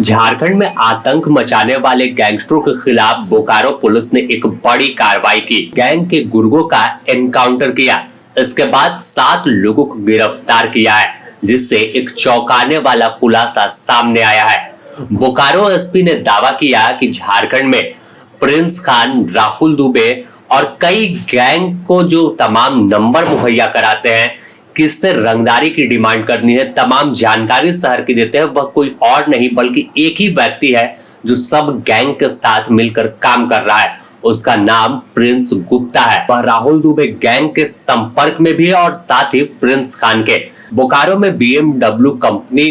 झारखंड में आतंक मचाने वाले गैंगस्टरों के खिलाफ बोकारो पुलिस ने एक बड़ी कार्रवाई की। गैंग के गुर्गों का एनकाउंटर किया। इसके बाद 7 लोगों को गिरफ्तार किया है, जिससे एक चौंकाने वाला खुलासा सामने आया है। बोकारो एसपी ने दावा किया कि झारखंड में प्रिंस खान, राहुल दुबे और कई गैंग को जो तमाम नंबर मुहैया कराते हैं, किससे रंगदारी की डिमांड करनी है, तमाम जानकारी शहर की देते हैं, वह कोई और नहीं बल्कि एक ही व्यक्ति है जो सब गैंग के साथ मिलकर काम कर रहा है। उसका नाम प्रिंस गुप्ता है। वह राहुल दुबे गैंग के संपर्क में भी है और साथ ही प्रिंस खान के। बोकारो में BMW कंपनी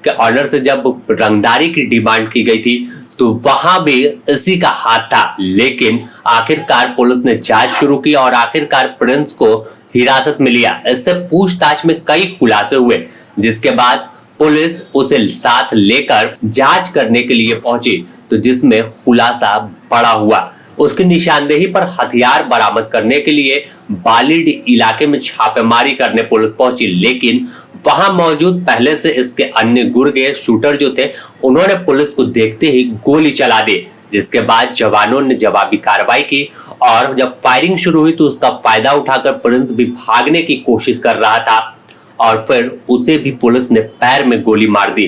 के ऑनर से जब रंगदारी की डिमांड की गई थी तो वहां भी इसी का हाथ था, लेकिन आखिरकार पुलिस ने जांच शुरू की और आखिरकार प्रिंस को हिरासत में लिया। इससे पूछताछ में कई खुलासे हुए, जिसके बाद पुलिस उसे साथ लेकर जांच करने के लिए पहुंची, तो जिसमें खुलासा बड़ा हुआ। उसकी निशानदेही पर हथियार बरामद करने के लिए बालिड इलाके में छापेमारी करने पुलिस पहुंची, लेकिन वहां मौजूद पहले से इसके अन्य गुर्गे शूटर जो थे, उन्होंने पुलिस को देखते ही गोली चला दी। जिसके बाद जवानों ने जवाबी कार्रवाई की और जब फायरिंग शुरू हुई तो उसका फायदा उठाकर प्रिंस भी भागने की कोशिश कर रहा था और फिर उसे भी पुलिस ने पैर में गोली मार दी।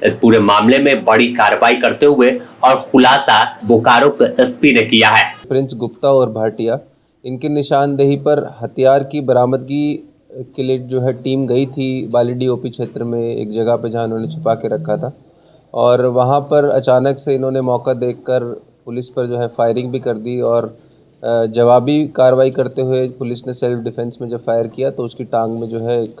इस पूरे मामले में बड़ी कार्रवाई करते हुए और खुलासा बोकारो के एसपी ने किया है। प्रिंस गुप्ता और भाटिया, इनकी निशानदेही पर हथियार की बरामदगी के लिए जो है टीम गई थी बालीडी ओपी क्षेत्र में एक जगह पे जहां इन्होंने छुपा के रखा था, और वहां पर अचानक से इन्होंने मौका देखकर पुलिस पर जो है फायरिंग भी कर दी और जवाबी कार्रवाई करते हुए पुलिस ने सेल्फ डिफेंस में जब फायर किया तो उसकी टांग में जो है एक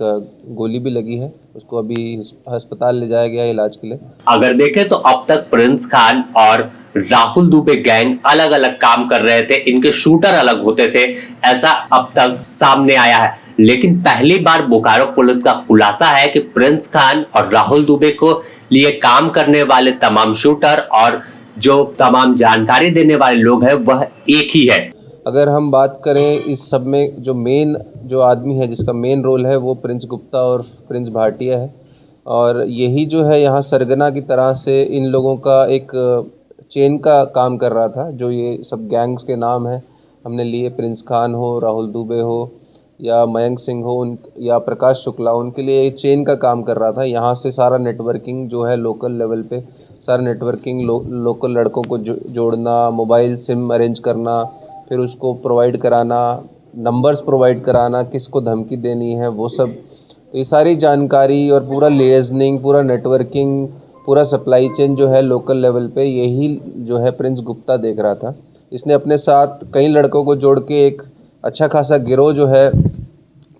गोली भी लगी है। उसको अभी अस्पताल ले जाया गया इलाज के लिए। अगर देखें तो अब तक प्रिंस खान और राहुल दुबे गैंग अलग अलग काम कर रहे थे, इनके शूटर अलग होते थे, ऐसा अब तक सामने आया है। लेकिन पहली बार बोकारो पुलिस का खुलासा है कि प्रिंस खान और राहुल दुबे को लिए काम करने वाले तमाम शूटर और जो तमाम जानकारी देने वाले लोग हैं वह एक ही है। अगर हम बात करें इस सब में जो मेन जो आदमी है जिसका मेन रोल है वो प्रिंस गुप्ता और प्रिंस भाटिया है, और यही जो है यहाँ सरगना की तरह से इन लोगों का एक चेन का काम कर रहा था। जो ये सब गैंग्स के नाम हैं हमने लिए, प्रिंस खान हो, राहुल दुबे हो या मयंक सिंह हो या प्रकाश शुक्ला, उनके लिए ये चेन का काम कर रहा था। यहाँ से सारा नेटवर्किंग जो है लोकल लेवल पे सारा नेटवर्किंग लोकल लड़कों को जोड़ना, मोबाइल सिम अरेंज करना, फिर उसको प्रोवाइड कराना, नंबर्स प्रोवाइड कराना, किसको धमकी देनी है वो सब, तो ये सारी जानकारी और पूरा लिएजनिंग, पूरा नेटवर्किंग, पूरा सप्लाई चेन जो है लोकल लेवल पे यही जो है प्रिंस गुप्ता देख रहा था। इसने अपने साथ कई लड़कों को जोड़ के एक अच्छा खासा गिरोह जो है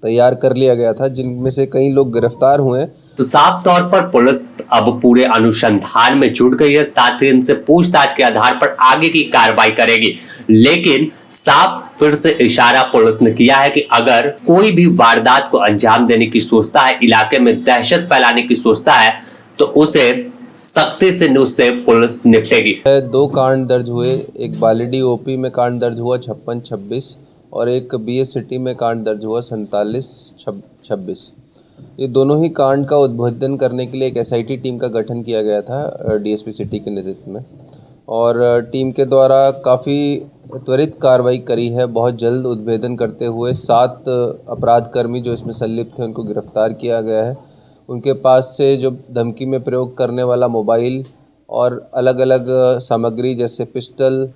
तैयार कर लिया गया था, जिनमें से कई लोग गिरफ्तार हुए। तो साफ तौर पर पुलिस अब पूरे अनुसंधान में जुट गई है, साथ ही इनसे पूछताछ के आधार पर आगे की कार्रवाई करेगी। लेकिन साफ फिर से इशारा पुलिस ने किया है कि अगर कोई भी वारदात को अंजाम देने की सोचता है, इलाके में दहशत फैलाने की सोचता है, तो उसे सख्ती से उससे पुलिस निपटेगी। 2 कांड दर्ज हुए, एक बालीडी ओपी में कांड दर्ज हुआ 56-26 और एक BS सिटी में कांड दर्ज हुआ 47-26। ये दोनों ही कांड का उद्भेदन करने के लिए एक SIT टीम का गठन किया गया था DSP सिटी के नेतृत्व में, और टीम के द्वारा काफ़ी त्वरित कार्रवाई करी है। बहुत जल्द उद्भेदन करते हुए 7 अपराधकर्मी जो इसमें संलिप्त थे उनको गिरफ्तार किया गया है। उनके पास से जो धमकी में प्रयोग करने वाला मोबाइल और अलग अलग सामग्री जैसे पिस्टल,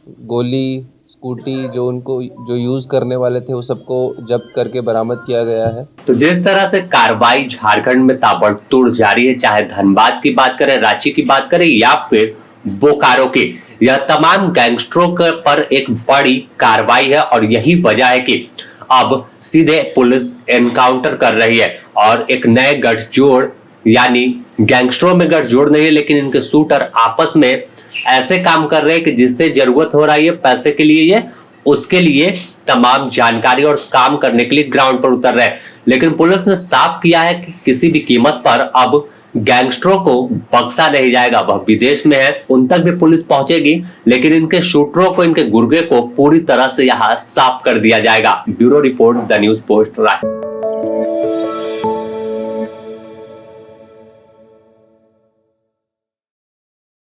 गोली, स्कूटी जो यूज करने वाले थे वो सबको जब्त करके बरामद किया गया है। तो जिस तरह से कार्रवाई झारखंड में ताबड़तोड़ जारी है, चाहे धनबाद की बात करें, रांची की बात करें या फिर बोकारो की, यह तमाम गैंगस्टरों पर एक बड़ी कार्रवाई है और यही वजह है कि अब सीधे पुलिस एनकाउंटर कर रही है और एक नए गठजोड़, यानी गैंगस्टरों में गठजोड़ नहीं है लेकिन इनके शूटर आपस में ऐसे काम कर रहे हैं कि जिससे जरूरत हो रही है पैसे के लिए, ये उसके लिए तमाम जानकारी और काम करने के लिए ग्राउंड पर उतर रहे हैं। लेकिन पुलिस ने साफ किया है कि किसी भी कीमत पर अब गैंगस्टरों को बख्शा नहीं जाएगा। वह विदेश में है, उन तक भी पुलिस पहुंचेगी, लेकिन इनके शूटरों को, इनके गुर्गे को पूरी तरह से यहाँ साफ कर दिया जाएगा। Bureau report, the news post, Ranchi.